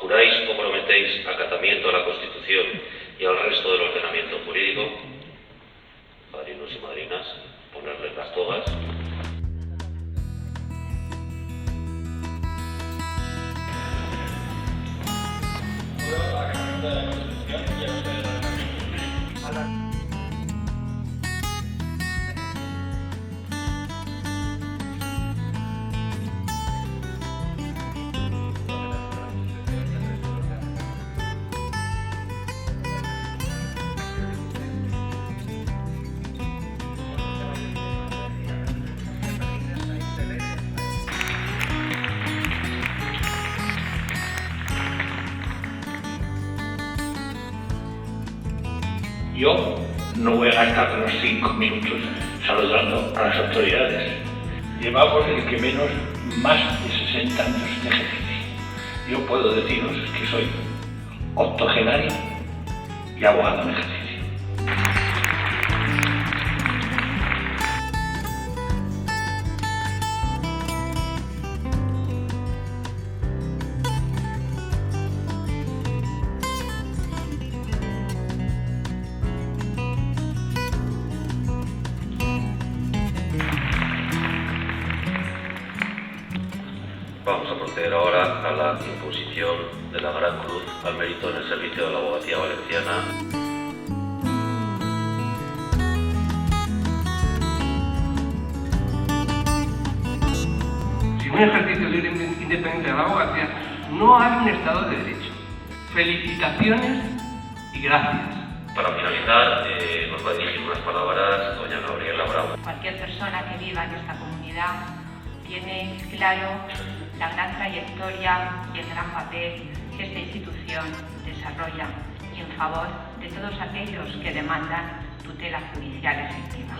¿Juráis o prometéis acatamiento a la Constitución y al resto del ordenamiento jurídico? Padrinos y madrinas, ponerles las togas. Yo no voy a gastar los 5 minutos saludando a las autoridades. Llevamos el que menos más de 60 años de ejercicio. Yo puedo deciros que soy octogenario y abogado en ejercicio. Vamos a proceder ahora a la imposición de la Gran Cruz al mérito en el servicio de la abogacía valenciana. Sin un ejercicio libre e independiente de la abogacía, no hay un Estado de Derecho. Felicitaciones y gracias. Para finalizar, nos va a dirigir unas palabras doña Gabriela Bravo. Cualquier persona que viva en esta comunidad tiene claro la gran trayectoria y el gran papel que esta institución desarrolla y en favor de todos aquellos que demandan tutela judicial efectiva.